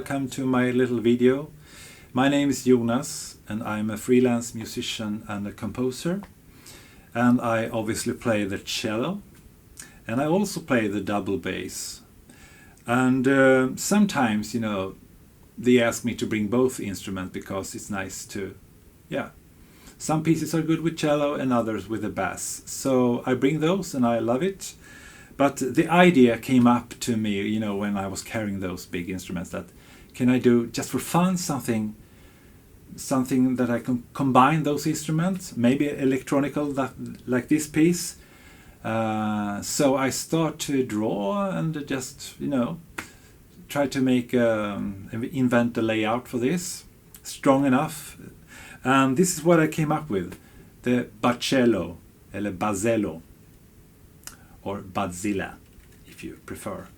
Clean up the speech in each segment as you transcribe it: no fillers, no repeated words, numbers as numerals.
welcome to my little video. My name is Jonas and I'm a freelance musician and a composer. And I obviously play the cello and I also play the double bass. And sometimes, you know, they ask me to bring both instruments because it's nice to, yeah. Some pieces are good with cello and others with the bass. So I bring those and I love it. But the idea came up to me, you know, when I was carrying those big instruments, that can I do just for fun something that I can combine those instruments, maybe electronical, like this piece. So I start to draw and just, you know, try to make invent a layout for this strong enough. And this is what I came up with, the BazZello, eller BazZello, or BazZello, if you prefer.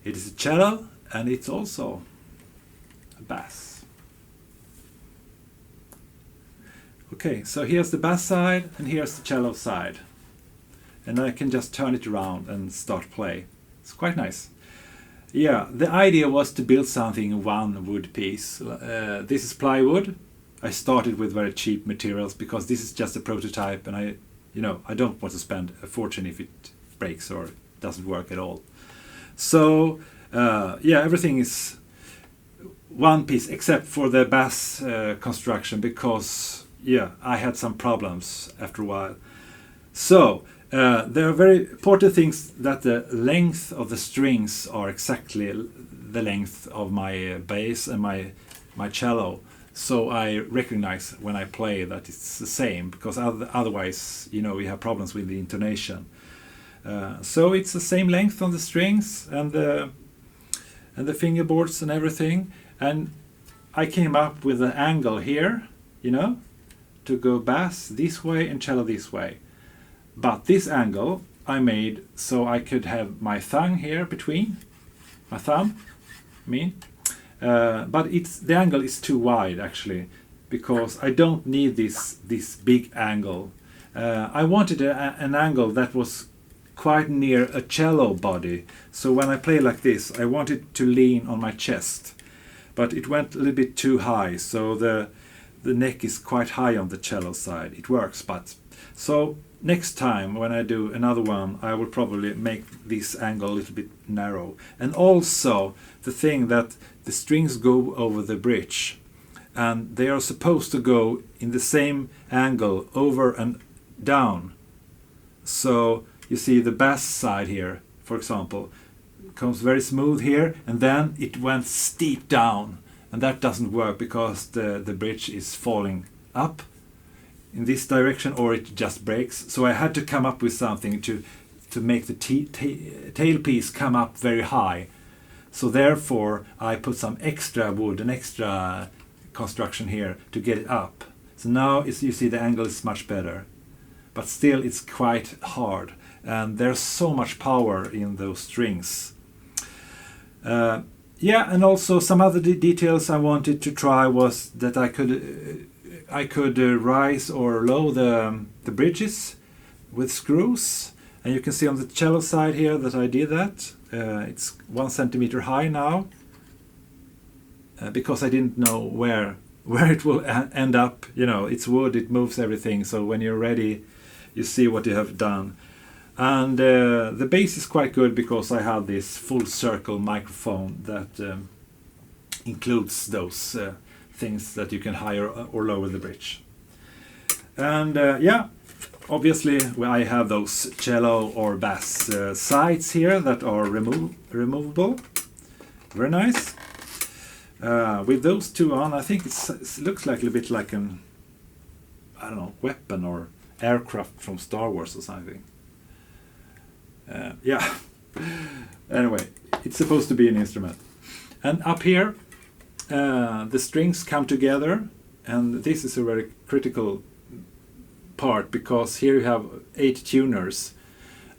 It is a cello and it's also a bass. Okay, so here's the bass side and here's the cello side. And I can just turn it around and start play. It's quite nice. Yeah, the idea was to build something in one wood piece. This is plywood. I started with very cheap materials because this is just a prototype and I don't want to spend a fortune if it breaks or doesn't work at all. So yeah, everything is one piece except for the bass construction because yeah, I had some problems after a while. So there are very important things, that the length of the strings are exactly the length of my bass and my cello. So I recognize when I play that it's the same, because otherwise, you know, we have problems with the intonation. So it's the same length on the strings and the fingerboards and everything. And I came up with an angle here, you know, to go bass this way and cello this way. But this angle I made so I could have my thumb here between, my thumb, but the angle is too wide actually, because I don't need this big angle. I wanted an angle that was quite near a cello body, so when I play like this I wanted to lean on my chest, but it went a little bit too high, so the neck is quite high on the cello side. It works, but so next time when I do another one I will probably make this angle a little bit narrow. And also the thing that the strings go over the bridge and they are supposed to go in the same angle over and down. So you see the bass side here, for example, comes very smooth here and then it went steep down, and that doesn't work because the bridge is falling up in this direction or it just breaks. So I had to come up with something to make the tailpiece come up very high. So therefore I put some extra wood and extra construction here to get it up. So now you see the angle is much better, but still it's quite hard. And there's so much power in those strings. Yeah, and also some other details I wanted to try was that I could rise or lower the bridges with screws. And you can see on the cello side here that I did that. It's 1 centimeter high now, because I didn't know where it will end up. You know, it's wood, it moves everything. So when you're ready, you see what you have done. And the bass is quite good because I have this full circle microphone that includes those things that you can higher or lower the bridge. And yeah, obviously I have those cello or bass sides here that are removable. Very nice. With those two on, I think it looks like a bit like an, I don't know, weapon or aircraft from Star Wars or something. Yeah, anyway, it's supposed to be an instrument. And up here the strings come together, and this is a very critical part because here you have 8 tuners,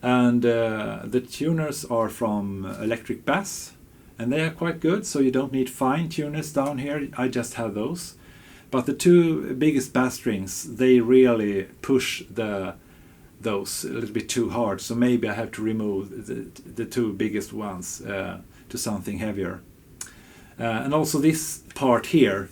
and the tuners are from electric bass and they are quite good, so you don't need fine tuners down here. I just have those, but the 2 biggest bass strings, they really push those a little bit too hard, so maybe I have to remove the 2 biggest ones to something heavier. And also this part here,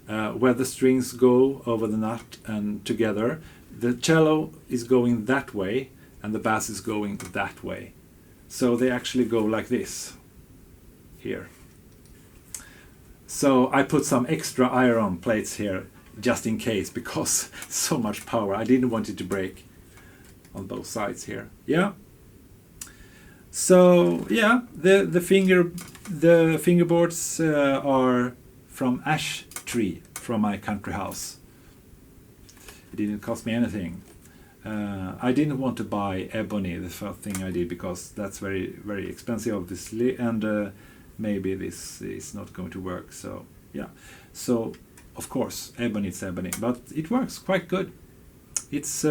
where the strings go over the nut and together, the cello is going that way and the bass is going that way. So they actually go like this here. So I put some extra iron plates here just in case, because so much power. I didn't want it to break on both sides here. Yeah. So yeah, the fingerboards are from ash tree from my country house. It didn't cost me anything. I didn't want to buy ebony, the first thing I did, because that's very, very expensive, obviously, and maybe this is not going to work. So yeah, so of course ebony is ebony, but it works quite good. It's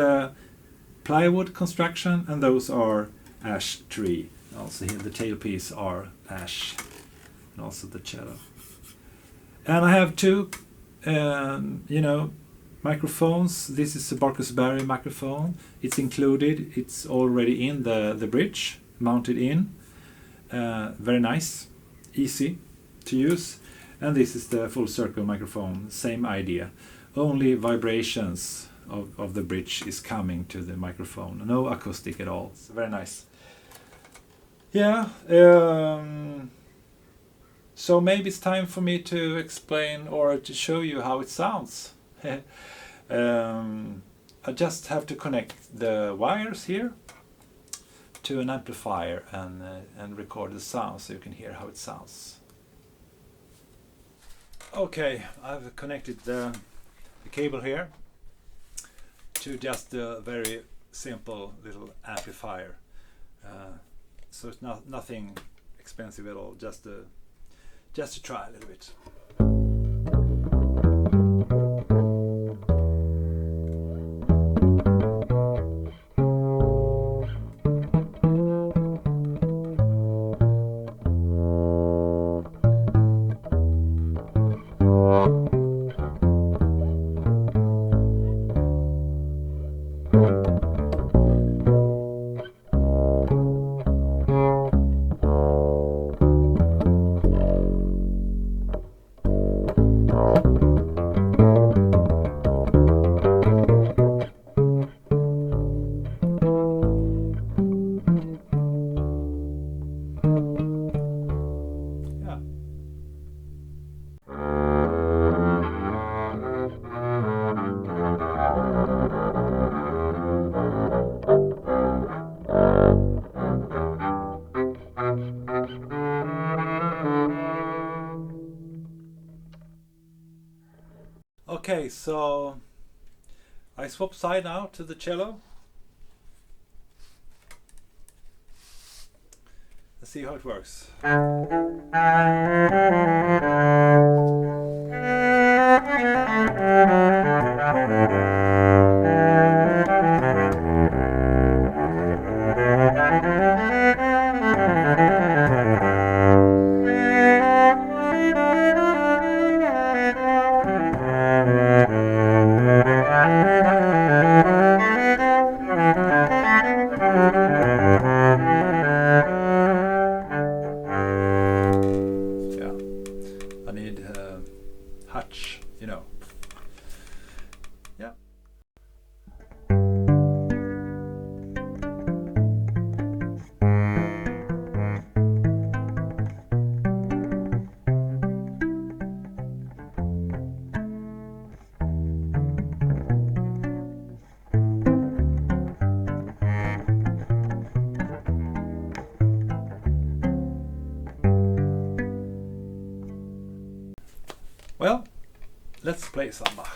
plywood construction, and those are ash tree. Also here the tailpiece are ash, and also the cello. And I have two, microphones. This is a Barry microphone. It's included. It's already in the bridge, mounted in. Very nice, easy to use. And this is the full circle microphone. Same idea. Only vibrations of the bridge is coming to the microphone. No acoustic at all. It's very nice. Yeah. So maybe it's time for me to explain or to show you how it sounds. I just have to connect the wires here to an amplifier and record the sound so you can hear how it sounds. Okay, I've connected the cable here to just a very simple little amplifier. So it's nothing expensive at all, just to try a little bit. Okay, so I swap side now to the cello. Let's see how it works. Hutch, Yeah. Well, let's play some Bach.